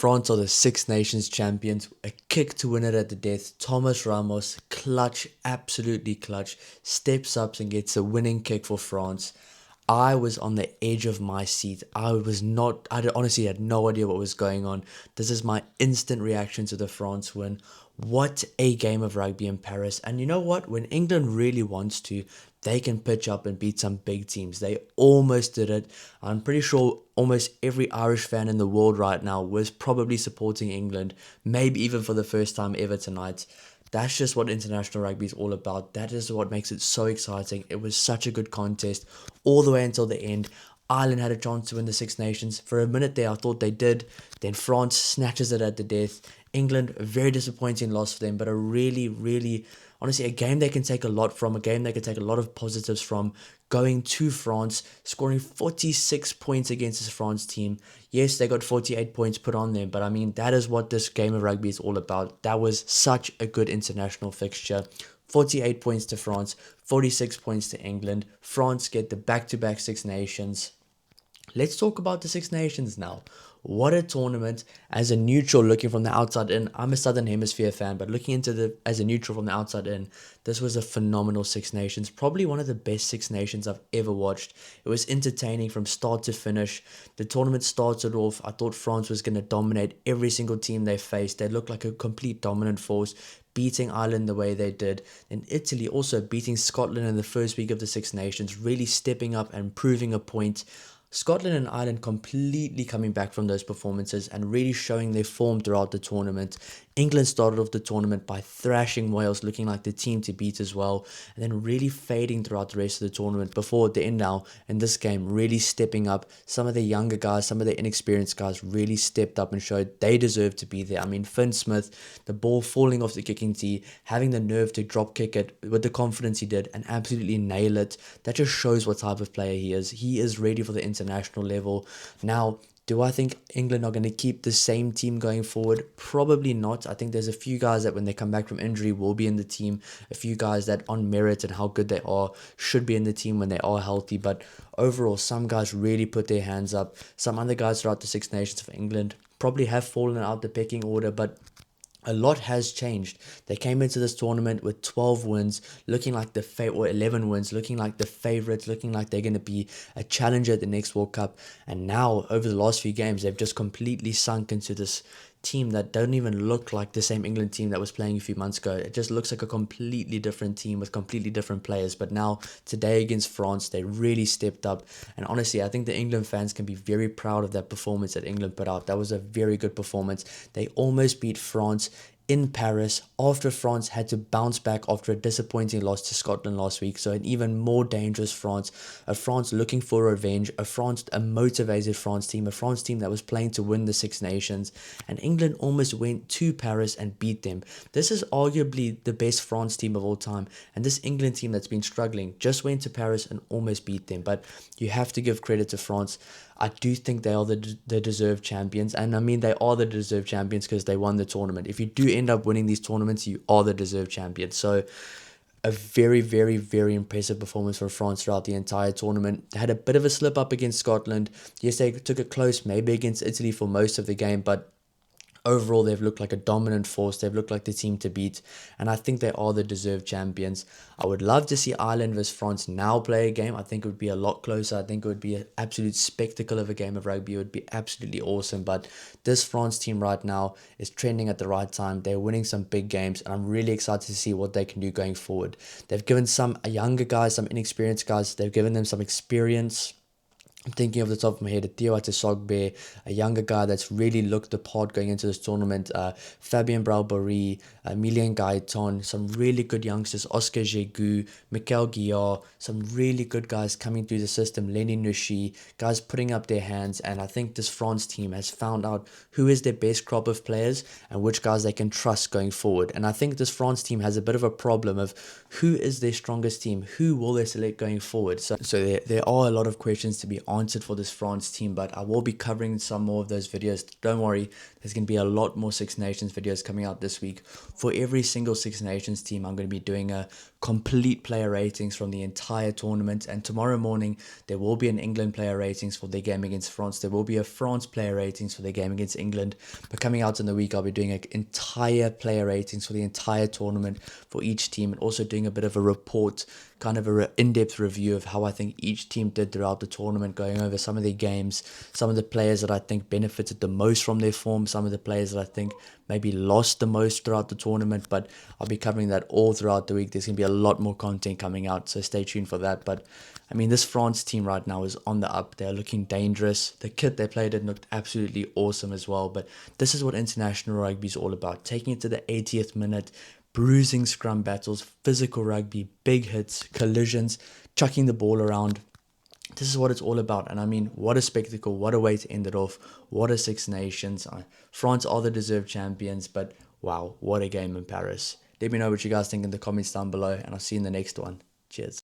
France are the Six Nations champions. A kick to win it at the death. Thomas Ramos, clutch, absolutely clutch, steps up and gets a winning kick for France. I was on the edge of my seat. I honestly had no idea what was going on. This is my instant reaction to the France win. What a game of rugby in Paris. And you know what? When England really wants to, they can pitch up and beat some big teams. They almost did it. I'm pretty sure almost every Irish fan in the world right now was probably supporting England, maybe even for the first time ever tonight. That's just what international rugby is all about. That is what makes it so exciting. It was such a good contest all the way until the end. Ireland had a chance to win the Six Nations. For a minute there, I thought they did. Then France snatches it at the death. England, a very disappointing loss for them, but a really, really, honestly, a game they can take a lot from, a game they can take a lot of positives from, going to France, scoring 46 points against this France team. Yes, they got 48 points put on them, but I mean, that is what this game of rugby is all about. That was such a good international fixture. 48 points to France, 46 points to England. France get the back-to-back Six Nations. Let's talk about the Six Nations now. What a tournament. As a neutral looking from the outside in, I'm a Southern Hemisphere fan, but looking into as a neutral from the outside in, this was a phenomenal Six Nations. Probably one of the best Six Nations I've ever watched. It was entertaining from start to finish. The tournament started off, I thought France was going to dominate every single team they faced. They looked like a complete dominant force, beating Ireland the way they did. And Italy also beating Scotland in the first week of the Six Nations, really stepping up and proving a point. Scotland and Ireland completely coming back from those performances and really showing their form throughout the tournament. England started off the tournament by thrashing Wales, looking like the team to beat as well, and then really fading throughout the rest of the tournament before at the end now in this game, really stepping up. Some of the younger guys, some of the inexperienced guys really stepped up and showed they deserve to be there. I mean, Finn Smith, the ball falling off the kicking tee, having the nerve to drop kick it with the confidence he did and absolutely nail it. That just shows what type of player he is. He is ready for the international level. Now, do I think England are going to keep the same team going forward? Probably not. I think there's a few guys that when they come back from injury will be in the team. A few guys that on merit and how good they are should be in the team when they are healthy. But overall, some guys really put their hands up. Some other guys throughout the Six Nations for England probably have fallen out the pecking order, but a lot has changed. They came into this tournament with 12 wins, looking like or 11 wins, looking like the favourites, looking like they're going to be a challenger at the next World Cup. And now, over the last few games, they've just completely sunk into this team that don't even look like the same England team that was playing a few months ago. It just looks like a completely different team with completely different players. But now, today against France, they really stepped up. And honestly, I think the England fans can be very proud of that performance that England put out. That was a very good performance. They almost beat France in Paris after France had to bounce back after a disappointing loss to Scotland last week. So an even more dangerous France, a France looking for revenge, a motivated France team, a France team that was playing to win the Six Nations, and England almost went to Paris and beat them. This is arguably the best France team of all time, and this England team that's been struggling just went to Paris and almost beat them. But you have to give credit to France. I do think they are the deserved champions. And I mean, they are the deserved champions because they won the tournament. If you do end up winning these tournaments, you are the deserved champions. So a very, very, very impressive performance for France throughout the entire tournament. They had a bit of a slip up against Scotland. Yes, they took it close, maybe against Italy for most of the game, but overall, they've looked like a dominant force. They've looked like the team to beat. And I think they are the deserved champions. I would love to see Ireland versus France now play a game. I think it would be a lot closer. I think it would be an absolute spectacle of a game of rugby. It would be absolutely awesome. But this France team right now is trending at the right time. They're winning some big games. And I'm really excited to see what they can do going forward. They've given some younger guys, some inexperienced guys, they've given them some experience. I'm thinking off the top of my head, Theo Atesogbe, a younger guy that's really looked the part going into this tournament. Fabien Bralbori, Emilien Gaiton, some really good youngsters. Oscar Jegu, Mikel Guillard, some really good guys coming through the system. Lenny Nushi, guys putting up their hands. And I think this France team has found out who is their best crop of players and which guys they can trust going forward. And I think this France team has a bit of a problem of who is their strongest team, who will they select going forward. So there are a lot of questions to be answered for this France team, but I will be covering some more of those videos. Don't worry, there's going to be a lot more Six Nations videos coming out this week. For every single Six Nations team, I'm going to be doing a complete player ratings from the entire tournament, and tomorrow morning there will be an England player ratings for their game against France. There will be a France player ratings for their game against England, but coming out in the week I'll be doing an entire player ratings for the entire tournament for each team, and also doing a bit of a report, kind of a in-depth review of how I think each team did throughout the tournament, going over some of their games, some of the players that I think benefited the most from their form, some of the players that I think maybe lost the most throughout the tournament. But I'll be covering that all throughout the week. There's going to be a lot more content coming out, so stay tuned for that. But I mean, this France team right now is on the up. They're looking dangerous. The kit they played in looked absolutely awesome as well. But this is what international rugby is all about, taking it to the 80th minute, bruising scrum battles, physical rugby, big hits, collisions, chucking the ball around. This is what it's all about. And I mean, what a spectacle, what a way to end it off, what a Six Nations. France are the deserved champions, but wow, what a game in Paris. Let me know what you guys think in the comments down below, and I'll see you in the next one. Cheers.